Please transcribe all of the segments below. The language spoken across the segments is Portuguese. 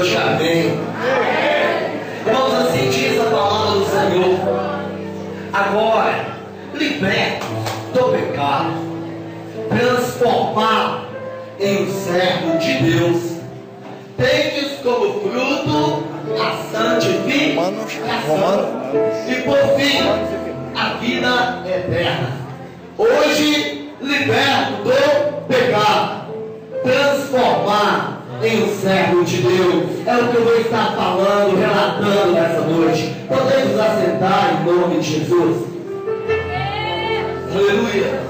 noite, amém. Vamos assim diz a palavra do Senhor. Agora, liberto do pecado, transformado em um servo de Deus, tendes como fruto a santificação e por fim a vida eterna. Hoje, liberto do pecado, transformado em um servo de Deus. É o que eu vou estar falando, relatando nessa noite. Podemos assentar em nome de Jesus. Aleluia.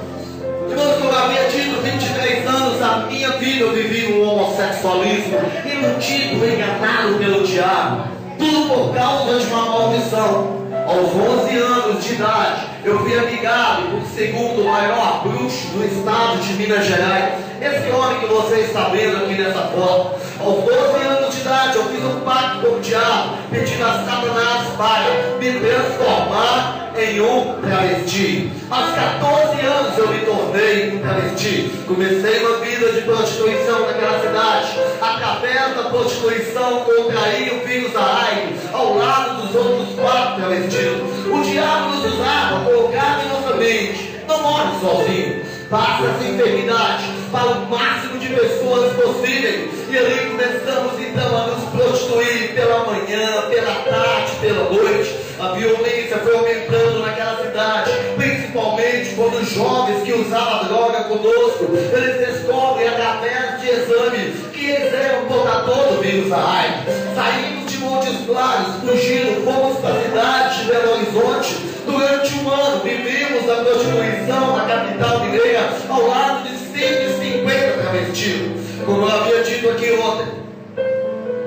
Irmãos, como eu havia dito, 23 anos da minha vida eu vivi no homossexualismo, iludido, enganado pelo diabo. Tudo por causa de uma maldição. Aos 11 anos de idade, eu fui amigado por segundo maior bruxo do estado de Minas Gerais. Esse homem que você está vendo aqui nessa foto. Aos 12 anos de idade, eu fiz um pacto com o diabo, pedindo a Satanás para me transformar em um travesti. Aos 14 anos eu me tornei um travesti. Comecei uma vida de prostituição naquela cidade. Através da prostituição, contraí o vírus da AIDS, ao lado dos outros 4 travestis. O diabo nos usava, colocava em nossa mente: não morre sozinho, passa essa enfermidade para o máximo de pessoas possíveis. E ali começamos então a nos prostituir pela manhã, pela tarde, pela noite. A violência foi aumentando naquela cidade, principalmente quando os jovens que usavam droga conosco, eles descobrem através de exames que eles eram portadores do vírus da AIDS. Saímos de Montes Claros, fugindo, fomos para a cidade de Belo Horizonte. Durante um ano vivemos a prostituição na capital mineira, ao lado de 150 travestis. Como eu havia dito aqui ontem,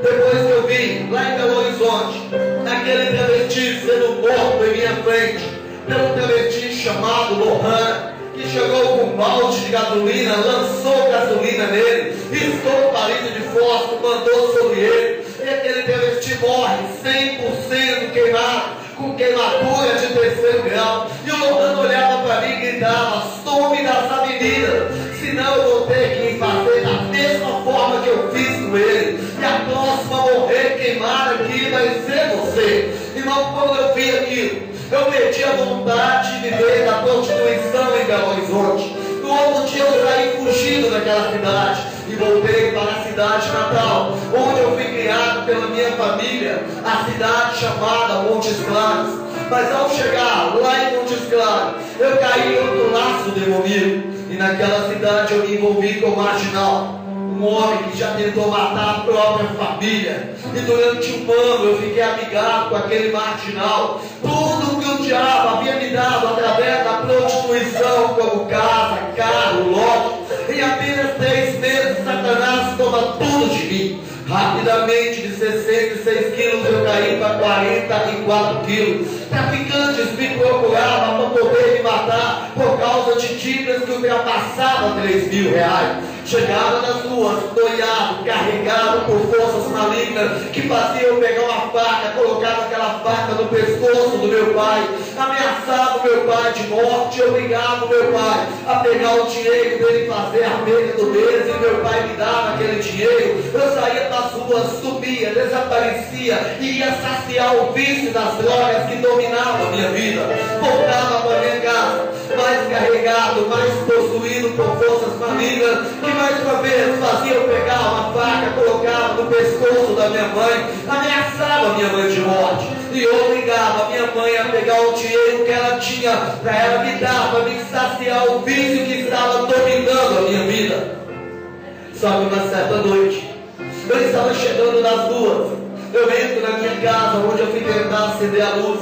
depois que eu vi lá em Belo Horizonte aquele travesti sendo morto em minha frente pelo travesti chamado Lohan, que chegou com um balde de gasolina, lançou gasolina nele, riscou palito de fósforo, mandou sobre ele, e aquele travesti morre 100% queimado, com queimadura de 3º grau. E o Lohan olhava para mim e gritava: some das avenidas, senão eu vou ter que fazer da mesma forma que eu fiz com ele, e a próxima a morrer queimada aqui vai ser você. Irmão, quando eu vi aquilo, eu perdi a vontade de viver da prostituição em Belo Horizonte. No outro dia eu saí fugindo daquela cidade e voltei para a cidade natal, onde eu fui criado pela minha família, a cidade chamada Montes Claros. Mas ao chegar lá em Montes Claros, eu caí em outro laço demoníaco, e naquela cidade eu me envolvi com o marginal, um homem que já tentou matar a própria família. E durante um ano eu fiquei amigado com aquele marginal. Tudo que o diabo havia me dado através da prostituição, como casa, carro, lote, em apenas 3 meses Satanás toma tudo de mim. Rapidamente, de 66 quilos eu caí para 44 quilos. Traficantes me procuravam para poder me matar por causa de dívidas que ultrapassavam R$3.000. Chegava nas ruas, noiado, carregado por forças malignas que faziam eu pegar uma faca, colocava aquela faca no pescoço do meu pai, ameaçava o meu pai de morte, obrigava o meu pai a pegar o dinheiro dele, fazer a mesa do mês, e meu pai me dava aquele dinheiro. Eu saía das ruas, sumia, desaparecia e ia saciar o vício das drogas que dominavam a minha vida. Voltava para minha casa, mais carregado, mais possuído por forças malignas, que mais uma vez fazia eu pegar uma faca, colocava no pescoço da minha mãe, ameaçava minha mãe de morte, e obrigava a minha mãe a pegar o dinheiro que ela tinha para ela me dar, para me saciar o vício que estava dominando a minha vida. Só que uma certa noite, eu estava chegando nas ruas, eu entro na minha casa, onde eu fui tentar acender a luz,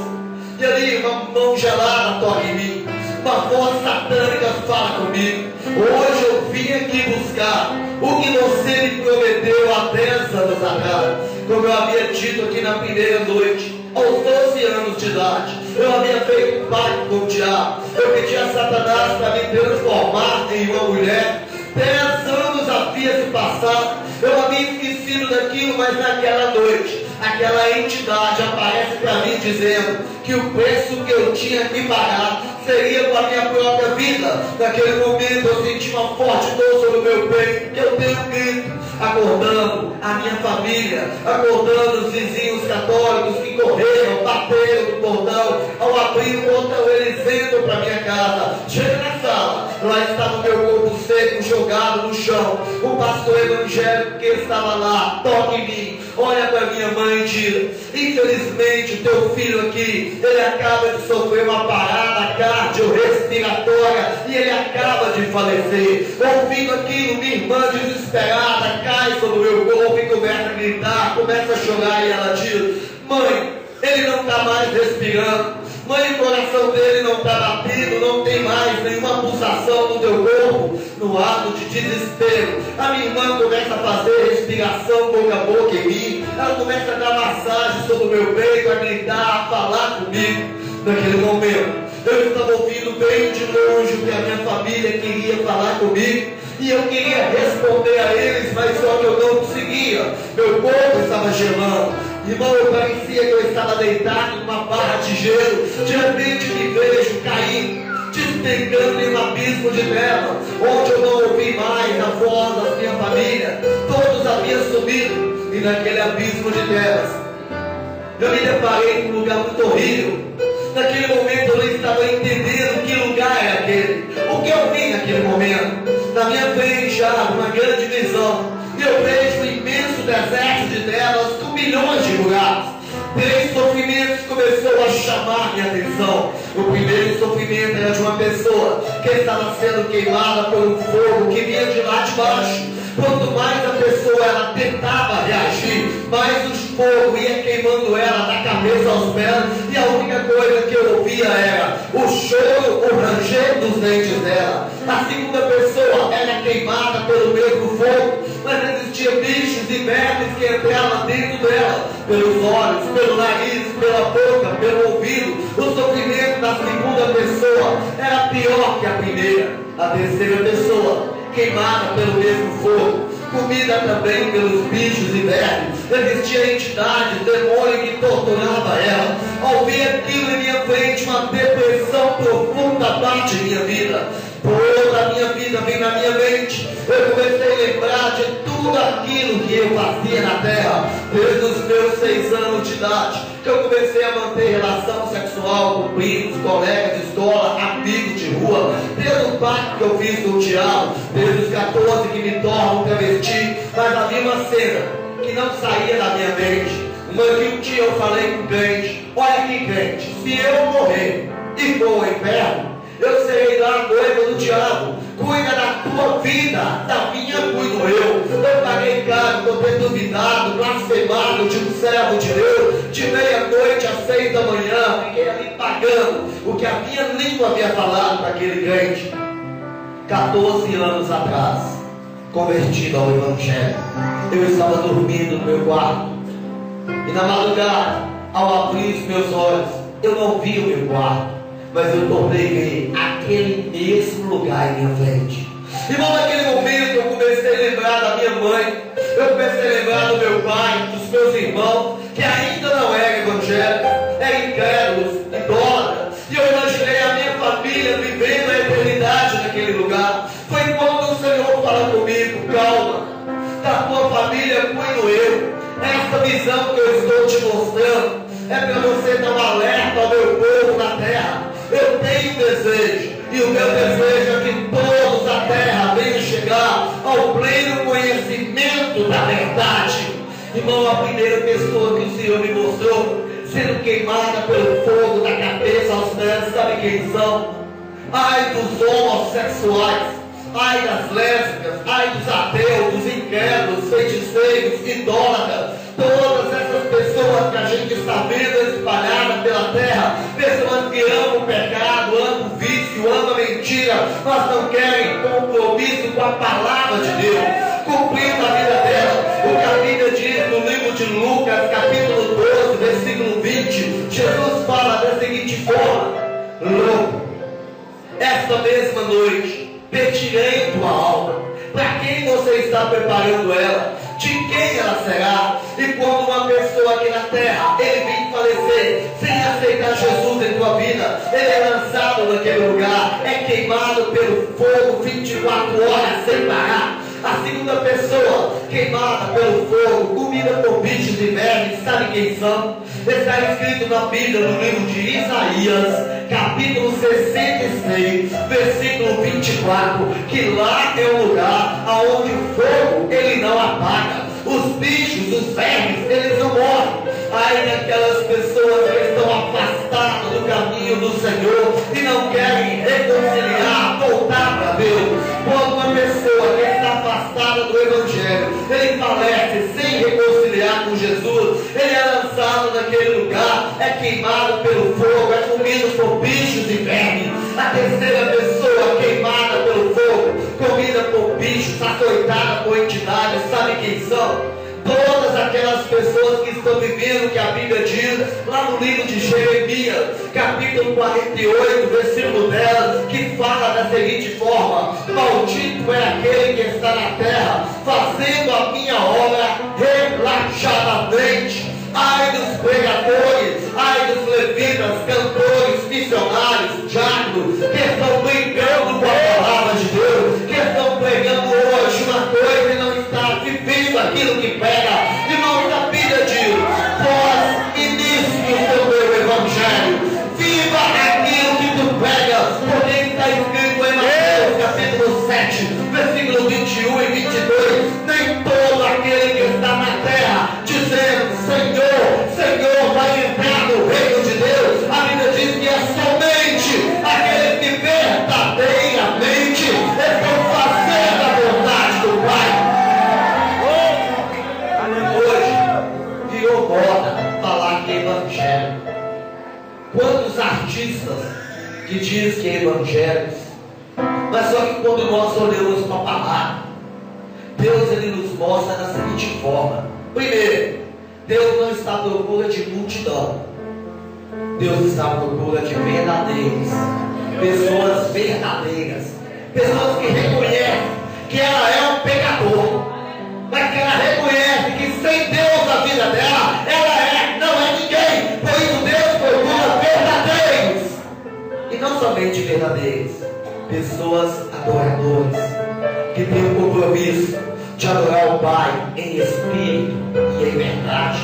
e ali uma mão gelada toca em mim, uma voz satânica fala comigo: hoje eu vim aqui buscar o que você me prometeu há 10 anos atrás. Como eu havia dito aqui na primeira noite, aos 12 anos de idade, eu havia feito um pacto com o diabo. Eu pedi a Satanás para me transformar em uma mulher. 10 anos havia se passado, eu havia esquecido daquilo, mas naquela noite, aquela entidade aparece para mim dizendo que o preço que eu tinha que pagar seria com a minha própria vida. Naquele momento eu senti uma forte dor sobre o meu peito, que eu dei um grito, acordando, a minha família, acordando os vizinhos católicos que correram, bateram no portão, ao abrir o portão eles entram para minha casa. Chega na sala, lá estava o meu corpo seco, jogado no chão. O pastor evangélico que estava lá, toca em mim, olha para minha mãe e diz: infelizmente o teu filho aqui, ele acaba de sofrer uma parada cardiorrespiratória e ele acaba de falecer. Ouvindo aquilo, minha irmã desesperada cai sobre o meu corpo e começa a gritar, começa a chorar, e ela diz: mãe, ele não está mais respirando. Mãe, o coração dele não está batendo, não tem mais nenhuma pulsação no teu corpo. No ato de desespero, a minha irmã começa a fazer respiração boca a boca em mim. Ela começa a dar massagem sobre o meu peito, a gritar, a falar comigo. Naquele momento, eu estava ouvindo bem de longe o que a minha família queria falar comigo, e eu queria responder a eles, mas só que eu não conseguia. Meu corpo estava gelando. Irmão, eu parecia que eu estava deitado numa barra de gelo. De repente me vejo caindo, despencando em um abismo de terra, onde eu não ouvi mais a voz da minha família. Todos haviam subido, e naquele abismo de terras eu me deparei com um lugar muito horrível. Naquele momento eu não estava entendendo que lugar era aquele. O que eu vi naquele momento? Na minha frente já uma grande visão, e eu vejo um imenso deserto de trevas com milhões de buracos. Três sofrimentos começou a chamar minha atenção. O primeiro sofrimento era de uma pessoa que estava sendo queimada por um fogo que vinha de lá de baixo. Quanto mais a pessoa ela tentava reagir, mais o fogo ia queimando ela da cabeça aos pés, e a única coisa que eu ouvia era o choro, o ranger dos dentes dela. A segunda pessoa era queimada pelo mesmo fogo, mas existiam bichos e vermes que entravam dentro dela, pelos olhos, pelo nariz, pela boca, pelo ouvido. O sofrimento da segunda pessoa era pior que a primeira. A terceira pessoa, queimada pelo mesmo fogo, comida também pelos bichos e vermes. Existia entidade, demônio que torturava ela. Ao ver aquilo em minha frente, uma depressão profunda bate em minha vida. Toda a minha vida vem na minha mente. Eu comecei a lembrar de tudo aquilo que eu fazia na terra, desde os meus 6 anos de idade, que eu comecei a manter relação sexual com primos, colegas de escola, amigos de rua, desde o pacto que eu fiz com o diabo, desde os 14 que me tornam travesti. Mas havia uma cena que não saía da minha mente. Um dia eu falei com o crente: olha aqui, crente, se eu morrer e for ao inferno, eu serei lá a noiva do diabo. Cuida da tua vida, da minha cuido eu. Eu paguei caro por ter duvidado, blasfemado de um servo de Deus, de meia-noite às 6 da manhã. Fiquei ali pagando o que a minha língua havia falado para aquele crente. 14 anos atrás, convertido ao Evangelho, eu estava dormindo no meu quarto, e na madrugada, ao abrir os meus olhos, eu não vi o meu quarto, mas eu tornei ver aquele mesmo lugar em minha frente. Irmão, naquele momento eu comecei a lembrar da minha mãe, eu comecei a lembrar do meu pai, dos meus irmãos, que ainda não eram evangélicos, eram incrédulos, idólatras, e eu imaginei a minha família vivendo a eternidade naquele lugar. Foi quando o Senhor falou comigo: calma, da tua família cuido eu. Essa visão que eu estou te mostrando é para você dar um alerta ao meu povo na terra. Eu tenho um desejo, e o meu desejo é que todos da terra venham chegar ao pleno conhecimento da verdade. Irmão, a primeira pessoa que o Senhor me mostrou sendo queimada pelo fogo da cabeça aos pés, sabe quem são? Ai dos homossexuais, ai das lésbicas, ai dos ateus, dos incrédulos, feiticeiros, idólatras. Todas essas pessoas que a gente está vendo espalhadas pela terra, pessoas que amam o pecado, amam o vício, amam a mentira, mas não querem compromisso com a palavra de Deus, cumprindo a vida dela. O que a Bíblia diz no livro de Lucas, capítulo 12, versículo 20, Jesus fala da seguinte forma: louco, esta mesma noite pedirei tua alma. Para quem você está preparando ela? De quem ela será? E quando uma pessoa aqui na terra, ele vem falecer sem aceitar Jesus em tua vida, ele é lançado naquele lugar, é queimado pelo fogo 24 horas sem parar. A segunda pessoa que queimada pelo fogo, comida por bichos e vermes. Sabe quem são? Está escrito na Bíblia, no livro de Isaías, capítulo 66, versículo 24, que lá é o lugar aonde o fogo ele não apaga, os bichos, os vermes, eles não morrem. Aí aquelas pessoas que estão afastadas do caminho do Senhor e não querem reconciliar, voltar para Deus. Quando uma pessoa que está afastada do Evangelho, ele falece sem reconciliar com Jesus, ele é lançado naquele lugar, é queimado pelo fogo, é comido por bichos e vermes. A terceira pessoa queimada pelo fogo, comida por bichos, açoitada por entidades, sabe quem são? Todas aquelas pessoas que estão vivendo, que a Bíblia diz lá no livro de Jeremias, capítulo 48, versículo 10, que fala da seguinte forma: maldito é aquele que está na terra, fazendo a minha obra relaxadamente. Ai dos pregadores, ai dos levitas, cantores, missionários, diáconos, que estão brincando com a palavra de Deus, que estão pregando hoje uma coisa e não está vivendo aquilo que prega. Irmãos, a Bíblia diz: vós, início do meu Evangelho, viva aquilo que tu pregas, porque está escrito em Mateus capítulo 7, versículo 21 e 22, nem todo aquele que está na terra dizendo Senhor, Senhor, vai entrar no reino de Deus. A Bíblia diz que é somente aqueles que verdadeiramente estão fazendo a vontade do Pai. Hoje virou moda falar que é evangelho. Quantos artistas que dizem que é evangelho, mas só que quando nós olhamos para a palavra, Deus ele nos mostra da seguinte forma: primeiro, Deus não está à procura de multidão, Deus está à procura de verdadeiros, pessoas verdadeiras, pessoas que reconhecem que ela é um pecador, mas que ela reconhece que sem Deus na vida dela, ela não é ninguém. Por isso Deus procura verdadeiros, e não somente verdadeiros, pessoas adoradoras, que têm o compromisso de adorar o Pai em espírito e em verdade.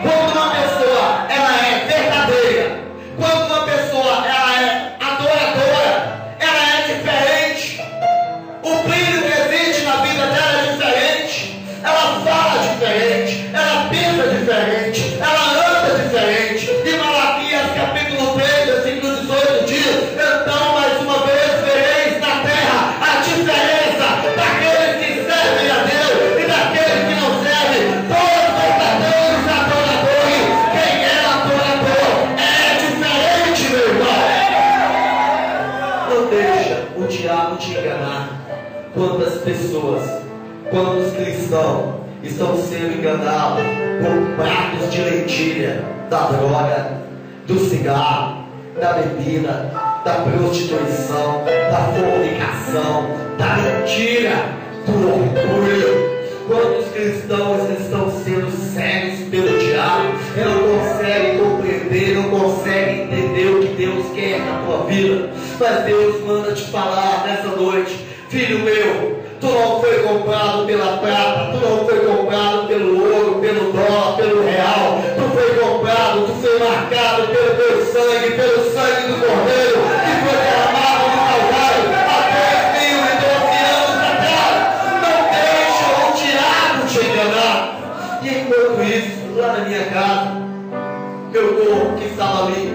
Quando uma pessoa ela é verdadeira, quando uma pessoa ela é adoradora, ela é diferente. O brilho que existe na vida dela é diferente. Ela fala diferente, ela pensa diferente, ela anda diferente. E Malaquias capítulo 3, versículo 18 diz: então mais uma vez vereis na terra a diferença daqueles que servem a Deus e daqueles que não servem. Todos verdadeiros adoradores. Quem é adorador é diferente, meu irmão. Não deixa o diabo te enganar. Quantas pessoas, quantos cristãos estão sendo enganados por pratos de lentilha da droga, do cigarro, da bebida, da prostituição, da fornicação, da mentira, do orgulho. Quantos cristãos estão sendo cegos pelo diabo e não conseguem compreender, não conseguem entender o que Deus quer na tua vida? Mas Deus manda te falar nessa noite: filho meu, tu não foi comprado pela prata, tu não foi comprado pelo ouro, pelo dólar, pelo real. Tu foi comprado, tu foi marcado pelo teu sangue, pelo sangue do Cordeiro, que foi derramado no Calvário há 3.012 anos atrás. Não deixa o diabo te enganar. E enquanto isso, lá na minha casa, meu corpo que estava ali,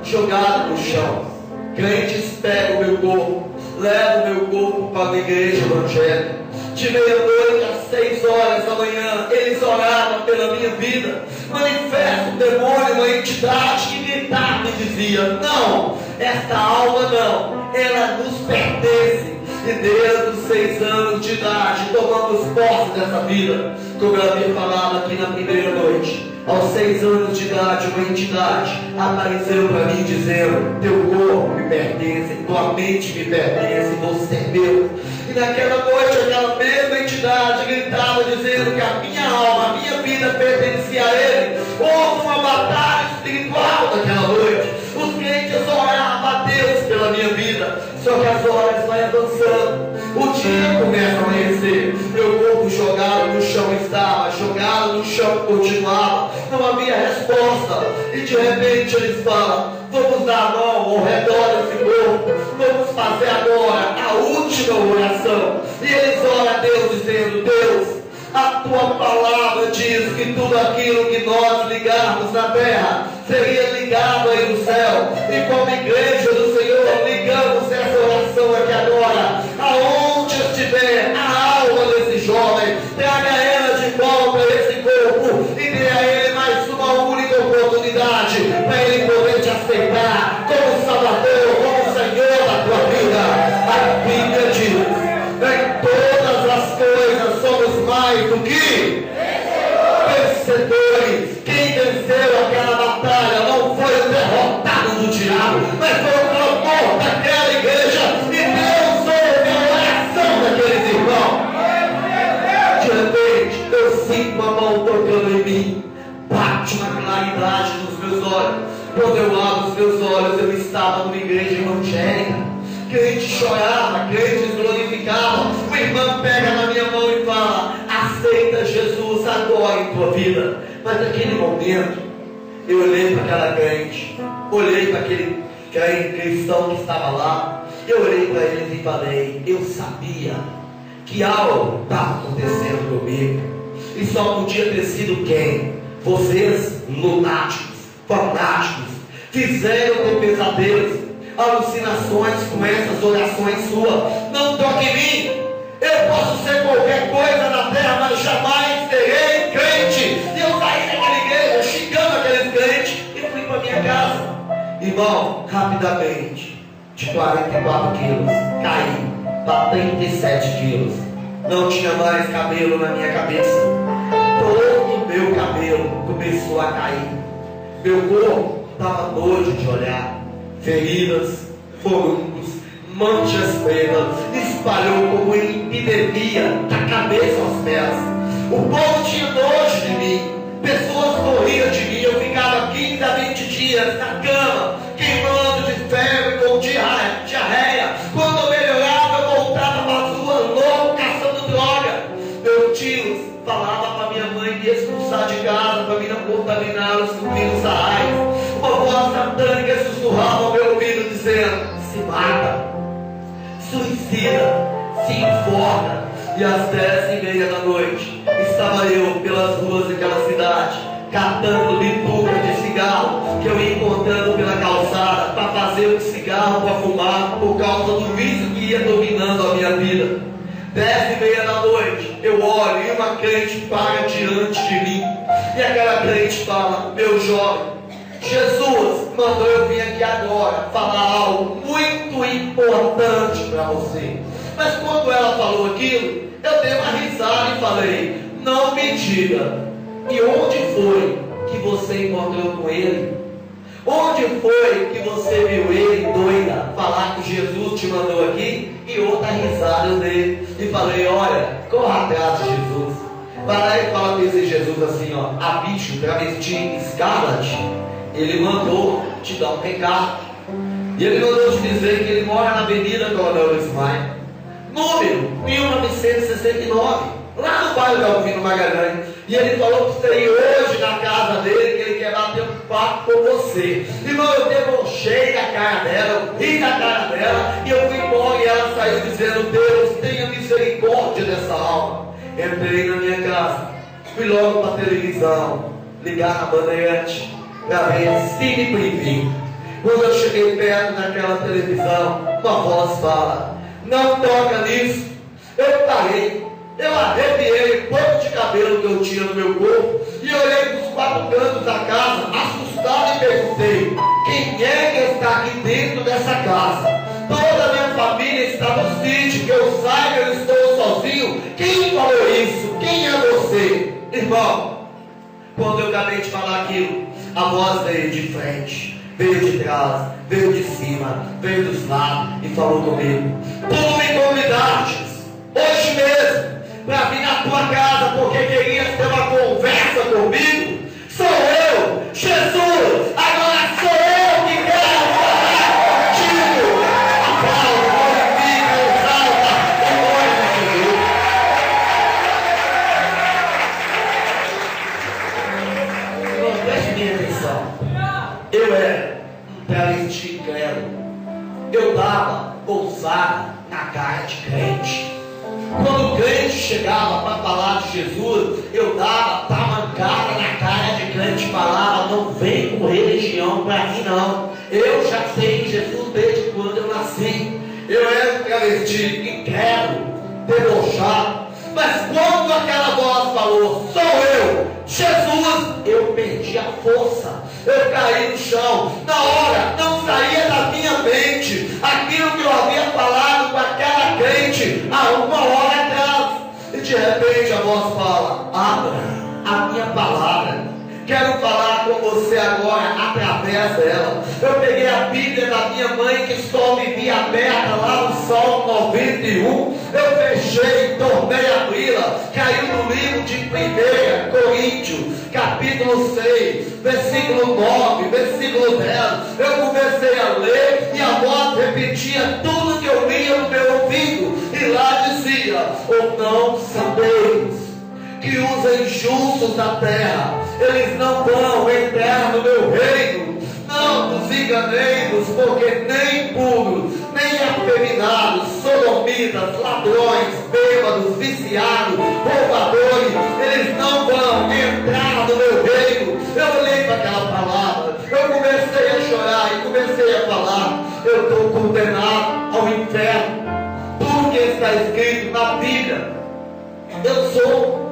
jogado no chão, crentes pegam o meu corpo, levo meu corpo para a igreja evangélica. De meia-noite às 6 horas da manhã, eles oravam pela minha vida. Manifesta um demônio, uma entidade que gritava e dizia: não, esta alma não, ela nos pertence. E desde os 6 anos de idade tomamos posse dessa vida. Como eu havia falado aqui na primeira noite, aos 6 anos de idade, uma entidade apareceu para mim dizendo: teu corpo me pertence, tua mente me pertence, você é meu. E naquela noite, aquela mesma entidade gritava dizendo que a minha alma, a minha vida pertencia a ele. Houve uma batalha espiritual naquela noite. Os crentes oravam a Deus pela minha vida. Só que as horas vão avançando, o dia começa a amanhecer, meu corpo jogado no chão o chão continuava, não havia resposta. E de repente eles falam: vamos dar a mão ao redor desse corpo, vamos fazer agora a última oração. E eles oram a Deus dizendo: Deus, a tua palavra diz que tudo aquilo que nós ligarmos na terra seria ligado aí no céu. E como igreja do Senhor, ligamos essa oração aqui agora. Aonde estiver a alma desse jovem, traga ela de volta a esse corpo e dê a ele mais uma única oportunidade para ele poder te aceitar como Salvador, como Senhor da tua vida. A Bíblia diz: em todas as coisas somos mais do que vencedores. Quem venceu aquela batalha não foi o derrotado do diabo, mas foi o clamor daquela igreja. E Deus ouve a oração daqueles irmãos. De repente eu sinto a mão tocando em mim, bate uma claridade nos meus olhos. Quando eu abro os meus olhos, eu estava numa igreja evangélica. Crente chorava, crentes glorificavam. O irmão pega na minha mão e fala: aceita Jesus agora em tua vida. Mas naquele momento eu olhei para aquela crente, olhei para aquele cristão que estava lá, eu olhei para eles e falei: eu sabia que algo estava acontecendo comigo. E só podia ter sido quem? Vocês, lunáticos, fanáticos, fizeram ter pesadelos, alucinações com essas orações suas. Não toque em mim. Eu posso ser qualquer coisa na terra, mas jamais serei crente. E eu saí daquela igreja xingando aqueles crentes e fui para minha casa. Irmão, rapidamente, de 44 quilos, caí para 37 quilos. Não tinha mais cabelo na minha cabeça. Todo o meu cabelo começou a cair. Meu corpo estava nojo de olhar. Feridas, furúnculos, manchas pretas, espalhou como epidemia da cabeça aos pés. O povo tinha nojo de mim, pessoas corriam de mim. Eu ficava 15 a 20 dias na cama, queimando de febre com diarreia. Quando eu melhorava, eu voltava para a rua louco, caçando droga. Meu tio falava para minha mãe me expulsar de casa, para mim não contaminar os filhos arrais. Uma voz satânica sussurrava ao meu ouvido dizendo: se mata, suicida, se enforca. E às 10h30 da noite estava eu pelas ruas daquela cidade, catando bituca de cigarro que eu ia encontrando pela calçada, para fazer um cigarro para fumar, por causa do vício que ia dominando a minha vida. 10h30 da noite eu olho e uma crente para diante de mim, e aquela crente fala: meu jovem, Jesus mandou eu vir aqui agora falar algo muito importante para você. Mas quando ela falou aquilo, eu dei uma risada e falei: não me diga, e onde foi que você encontrou com ele? Onde foi que você viu ele, doida, falar que Jesus te mandou aqui? E outra risada eu dei e falei: olha, corra atrás de Jesus. Vai lá e fala para esse Jesus assim, ó: a bicho, travesti, Scarlett, ele mandou te dar um recado. E ele mandou te dizer que ele mora na Avenida Coronel Luiz Maia, número 1969, lá no bairro Delfino Magalhães. E ele falou que você ia hoje na casa dele, que ele quer bater um papo com você. Irmão, eu debochei da cara dela, eu ri da cara dela, e eu fui embora e ela saiu dizendo: Deus, tenha misericórdia dessa alma. Entrei na minha casa, fui logo para a televisão, ligar na Bandeirante para ver Cine Preview. Quando eu cheguei perto daquela televisão, uma voz fala: não toca nisso. Eu parei, eu arrepiei o pouco de cabelo que eu tinha no meu corpo e olhei para os 4 cantos da casa, assustado, e perguntei: quem é que está aqui dentro dessa casa? Toda a minha família está no sítio, que eu saiba, eu estou sozinho. Quem falou isso? Quem é você? Irmão, quando eu acabei de falar aquilo, a voz veio de frente, veio de trás, veio de cima, veio dos lados e falou comigo: tu me convidaste hoje mesmo para vir na tua casa porque querias ter uma conversa comigo? Sou eu, Jesus, agora sou eu que quero falar contigo. Aplauda, glorifica, exalta o nome de Jesus. usada na cara de crente. Quando o crente chegava para falar de Jesus, eu dava tamancada na cara de crente e falava: não vem com religião para mim não. Eu já sei Jesus desde quando eu nasci. Eu era um travesti, incrédulo, debochado. Mas quando aquela voz falou: sou eu, Jesus, eu perdi a força. Eu caí no chão. Na hora, não saía da minha mente aquilo que eu havia falado com aquela crente há uma hora atrás. E de repente a voz fala: abra a minha palavra. Quero falar com você agora através dela. Eu peguei a Bíblia da minha mãe, que só vivia aberta lá no Salmo 91. Eu fechei, tornei a abri-la. Caiu no livro de 1 Coríntios, capítulo 6, versículo 9, versículo 10. Eu comecei a ler e a voz repetia tudo que eu lia no meu ouvido. E lá dizia: ou não sabeis que os injustos da terra, eles não vão entrar no meu reino? Não vos enganeis, porque nem impuros, nem afeminados, sodomitas, ladrões, bêbados, viciados, roubadores, eles não vão entrar no meu reino. Eu olhei para aquela palavra, eu comecei a chorar e comecei a falar: eu estou condenado ao inferno. Tudo que está escrito na Bíblia. Eu sou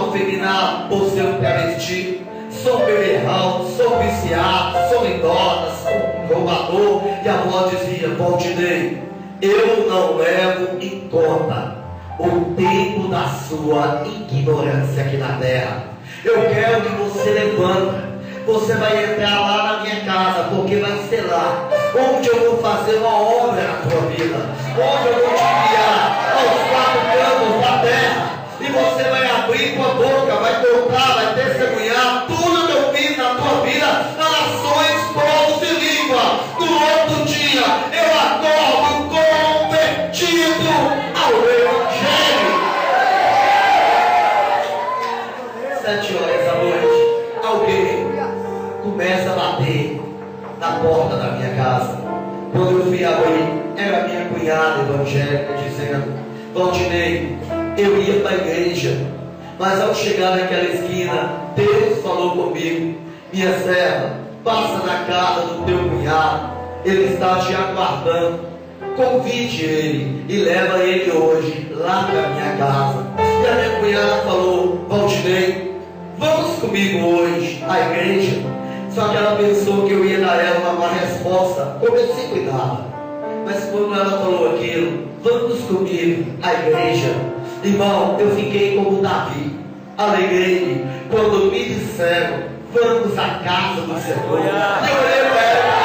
afeminado por ser um travesti, sou beberrão, sou viciado, sou idólatra, sou um roubador. E a voz dizia: Valdinei, eu não levo em conta o tempo da sua ignorância aqui na terra. Eu quero que você levanta. Você vai entrar lá na minha casa, porque vai ser lá onde eu vou fazer uma obra na tua vida, onde eu vou te enviar aos 4 cantos da terra. E você vai abrir tua boca, vai contar, vai testemunhar tudo que eu fiz na tua vida, nas nações, povos e língua. No outro dia, eu acordo convertido ao Evangelho. 7h da noite, alguém começa a bater na porta da minha casa. Quando eu fui abrir, era minha cunhada evangélica dizendo: Valdinei, eu ia para a igreja, mas ao chegar naquela esquina, Deus falou comigo: minha serva, passa na casa do teu cunhado, ele está te aguardando. Convide ele e leva ele hoje lá para minha casa. E a minha cunhada falou: Valdinei, vamos comigo hoje à igreja. Só que ela pensou que eu ia dar ela uma resposta, como eu sempre dava. Mas quando ela falou aquilo: vamos comigo à igreja, irmão, eu fiquei como Davi. Alegrei quando me disseram: vamos à casa do Senhor. E eu olhei para ela: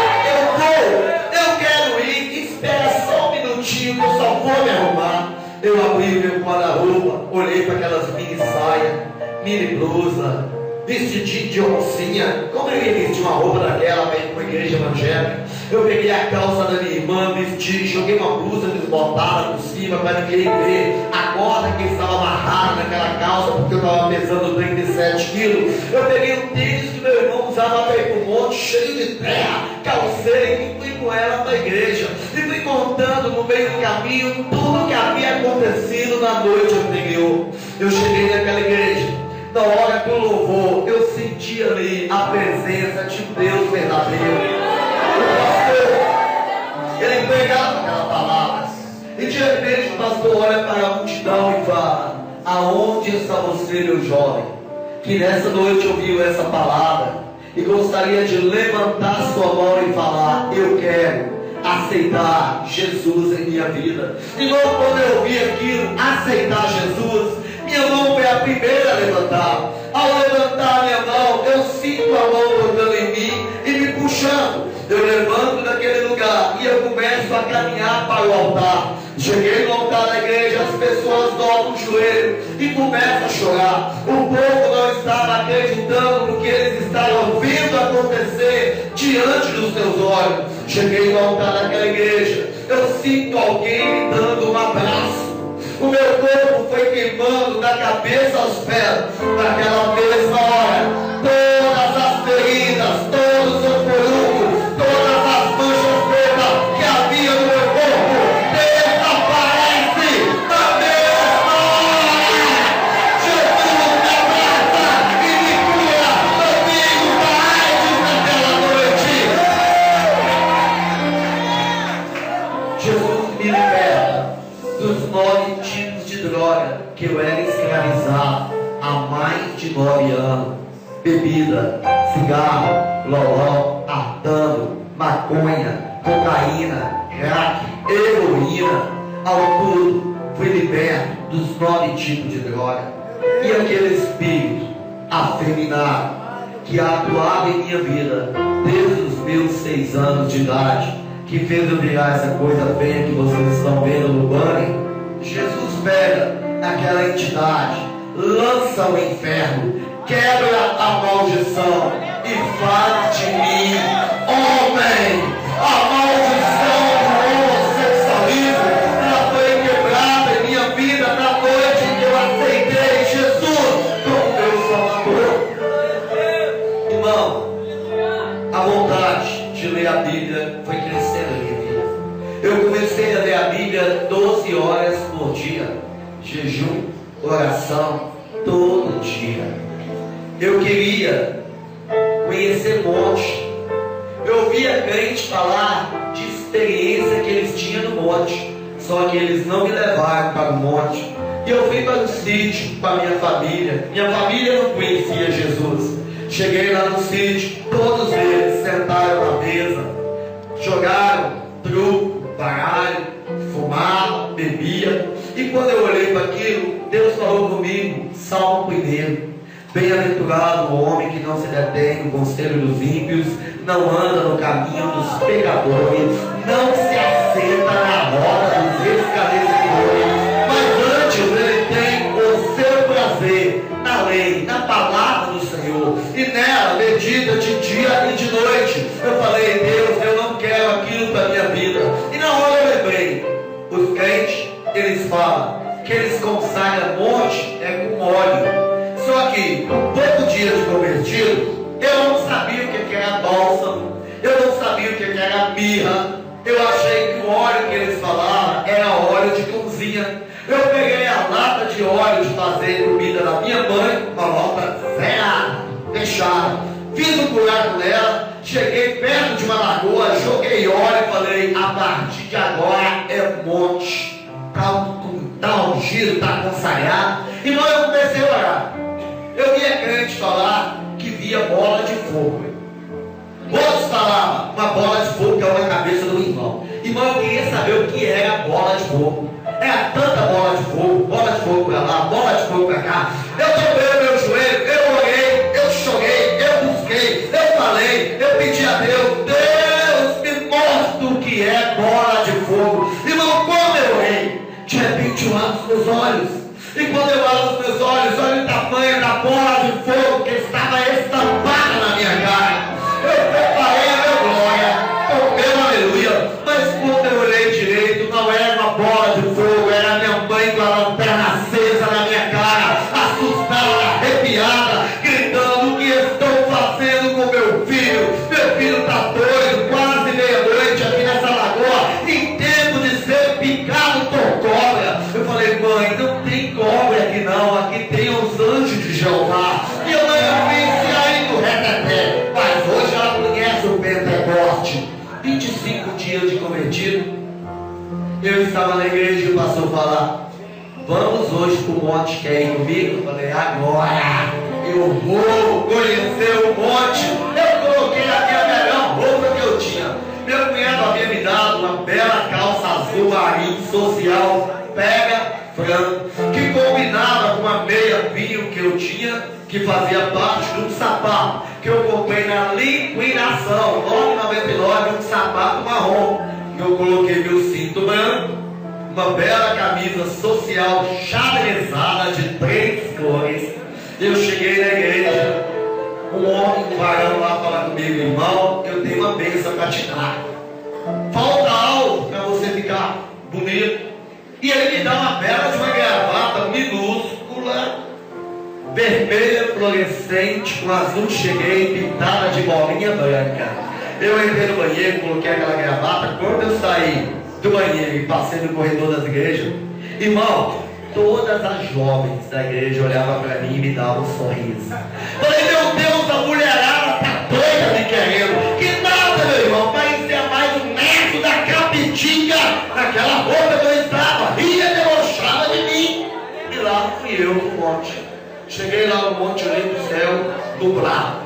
eu quero ir, espera só um minutinho que eu só vou me arrumar. Eu abri meu guarda-roupa, olhei para aquelas mini saias, mini blusa, vestidinho de oncinha. Como eu ia vestir uma roupa daquela para ir para uma igreja evangélica? Eu peguei a calça da minha irmã, vesti, joguei uma blusa desbotada por cima para ninguém ver a corda que estava amarrada naquela calça, porque eu estava pesando 37 quilos. Eu peguei um tênis que meu irmão usava para ir para o monte, cheio de terra, calcei e fui com ela para a igreja. E fui contando no meio do caminho tudo que havia acontecido na noite anterior. Eu cheguei naquela igreja. Na hora do louvor, eu senti ali a presença de Deus verdadeiro. O pastor, ele pregava aquela palavra, e de repente o pastor olha para a multidão e fala: aonde está você, meu jovem, que nessa noite ouviu essa palavra e gostaria de levantar sua mão e falar: eu quero aceitar Jesus em minha vida? E logo quando eu ouvi aquilo, aceitar Jesus, minha mão foi a primeira a levantar. Ao levantar minha mão, eu sinto a mão tocando em mim e me puxando. Eu levanto daquele lugar e eu começo a caminhar para o altar. Cheguei no altar da igreja, as pessoas dobram o joelho e começam a chorar. O povo não estava acreditando no que eles estavam vendo acontecer diante dos seus olhos. Cheguei no altar daquela igreja, eu sinto alguém me dando um abraço. O meu corpo foi queimando da cabeça aos pés. Naquela mesma hora, todas as feridas, todos os furúnculos, todas as manchas pretas que havia no meu corpo, há mais de 9 anos. Bebida, cigarro, loló, artando, maconha, cocaína, crack, heroína. Ao todo, fui liberto dos 9 tipos de droga. E aquele espírito afeminado que atuava em minha vida desde os meus 6 anos de idade, que fez eu virar essa coisa feia que vocês estão vendo no banner. Jesus pega aquela entidade, lança ao inferno, quebra a maldição e faz de mim homem. A maldição do homossexualismo, ela foi quebrada em minha vida na noite em que eu aceitei Jesus como meu Salvador. Irmão, a vontade de ler a Bíblia foi crescendo na minha vida. Eu comecei a ler a Bíblia 12 horas por dia, jejum, oração, todo dia. Eu queria conhecer monte. Eu ouvia crente falar de experiência que eles tinham no monte, só que eles não me levaram para o monte. E eu fui para o sítio com a minha família. Minha família não conhecia Jesus. Cheguei lá no sítio, todos eles sentaram na mesa, jogaram truco, baralho, fumavam, bebiam. E quando eu olhei para aquilo, Deus falou comigo, Salmo 1: bem-aventurado o homem que não se detém no conselho dos ímpios, não anda no caminho dos pecadores, não se assenta na roda dos escarnecedores, mas antes ele tem o seu prazer na lei, na palavra do Senhor, e nela medita de dia e de noite. Eu falei, Deus, eu não quero aquilo para minha vida. E na hora eu lembrei, os crentes, eles falam que eles consagram monte com óleo. Só que, com pouco dia de convertido, eu não sabia o que era bálsamo, eu não sabia o que era mirra. Eu achei que o óleo que eles falavam era óleo de cozinha. Eu peguei a lata de óleo de fazer comida da minha mãe, uma lata zerada, fechada. Fiz um buraco nela, cheguei perto de uma lagoa, joguei óleo e falei, a partir de agora é monte. Tá ungido, tá consagrado. E então eu comecei a orar. Eu via crente falar que via bola de fogo. Outros falavam uma bola de fogo que é uma cabeça do irmão. Irmão, eu queria saber o que era bola de fogo. Era tanta bola de fogo para lá, bola de fogo para cá. Eu dobrei meu joelho, eu orei, eu chorei, eu busquei, eu falei, eu pedi a Deus, Deus me mostra o que é bola de fogo. Irmão, quando eu orei, de repente eu abro os meus olhos. E quando eu abro os meus olhos, olho o tamanho da bola de fogo que estava estampada na minha cara. Eu preparei a minha glória, toquei uma aleluia, mas quando eu olhei direito, não era uma bola de fogo, era minha mãe com a lanterna acesa na minha cara, assustada, arrepiada, gritando: o que estou fazendo com meu filho? Meu filho está doido, quase meia-noite aqui nessa lagoa, em tempo de ser picado por cobra. Eu falei, mãe, não tem cobra aqui não, aqui tem os anjos de Jeová. E eu não fiz aí no reteté, mas hoje ela conhece o Pentecoste. 25 dias de convertido, eu estava na igreja e o pastor falar, vamos hoje para o monte, quer ir comigo? Eu falei, agora eu vou conhecer o monte. Eu coloquei aqui a melhor roupa que eu tinha. Meu cunhado havia me dado uma bela calça azul marinho social, pega frango, que combinava com uma meia vinho que eu tinha, que fazia parte de um sapato que eu comprei na liquidação, R$ 9,99, um sapato marrom. Eu coloquei meu cinto branco, uma bela camisa social xadrezada de 3 cores. Eu cheguei na igreja, um homem, um varão lá falar comigo, irmão, eu tenho uma bênção para te dar. Falta algo para você ficar bonito. E ele me dá uma bela de uma gravata minúscula, vermelha, fluorescente, com azul, cheguei, pintada de bolinha branca. Eu entrei no banheiro, coloquei aquela gravata. Quando eu saí do banheiro e passei no corredor das igrejas, irmão, todas as jovens da igreja olhavam para mim e me davam um sorriso. Falei, meu Deus, a mulherada tá doida me querendo. Que nada, meu irmão, parecia mais um neto da capitinga naquela roupa que eu estava, ria e debochava de mim. E lá fui eu no monte. Cheguei lá no monte, olhei pro céu, nublado,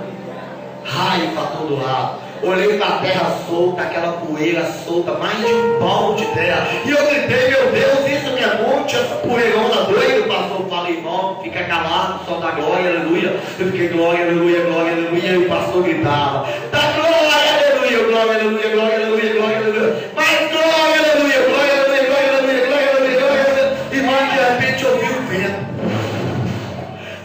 raio para todo lado. Olhei para a terra solta, aquela poeira solta, mais de um palmo de terra. E eu gritei, meu Deus, isso que é monte, essa poeirona doida. O pastor fala, irmão, fica calado, só dá glória, aleluia. Eu fiquei glória, aleluia, glória, aleluia. E o pastor gritava, dá glória, aleluia, glória, aleluia, glória, aleluia, glória, aleluia. Mais glória, aleluia, glória, aleluia, glória, aleluia, glória, aleluia, glória, aleluia. E mais de repente eu vi o vento.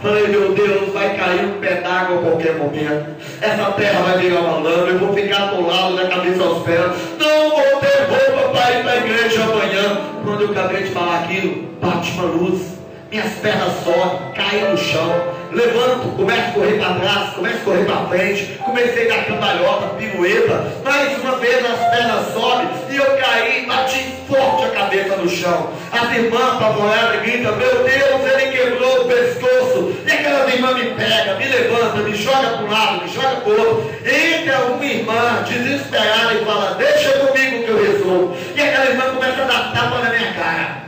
Falei, meu Deus, vai cair um pé d'água a qualquer momento. Essa terra vai virar uma lama, eu vou ficar atolado da cabeça aos pés. Não vou ter roupa para ir para a igreja amanhã. Quando eu acabei de falar aquilo, bate uma luz. Minhas pernas sobem, caem no chão. Levanto, começo a correr para trás, começo a correr para frente. Comecei a dar cambalhota, pirueta. Mais uma vez as pernas sobem e eu caí, bati forte a cabeça no chão. As irmãs apavoradas gritam, meu Deus, ele quebrou o pescoço. E aquelas irmãs me pegam, me levantam, me joga para um lado, me joga para o outro. Entra uma irmã desesperada e fala, deixa comigo que eu resolvo. E aquela irmã começa a dar tapa na minha cara.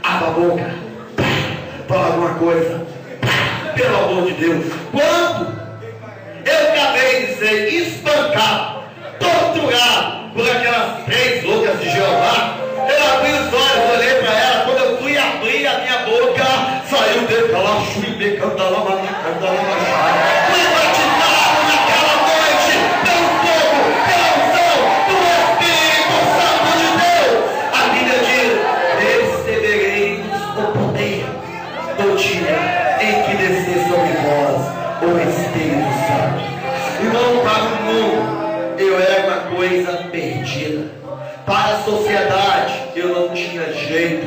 Abra a boca. Fala alguma coisa, pelo amor de Deus. Quando eu acabei de ser espancado, torturado por aquelas 3 loucas de Jeová, eu abri os olhos, olhei para ela. Quando eu fui abrir a minha boca, saiu dentro dela, fui batizado naquela noite pelo fogo, pela unção do Espírito Santo de Deus. A Bíblia diz, recebereis o poder no dia em que descer sobre vós o Espírito Santo. Irmão, para o mundo eu era uma coisa perdida. Para a sociedade eu não tinha jeito.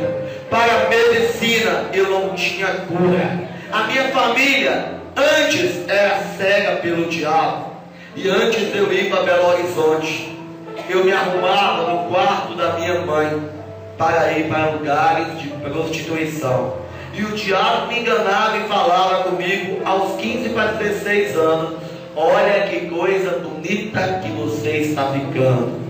Para a medicina eu não tinha cura. A minha família antes era cega pelo diabo. E antes eu ia para Belo Horizonte, eu me arrumava no quarto da minha mãe para ir para lugares de prostituição. E o diabo me enganava e falava comigo aos 15 para 16 anos. Olha que coisa bonita que você está ficando.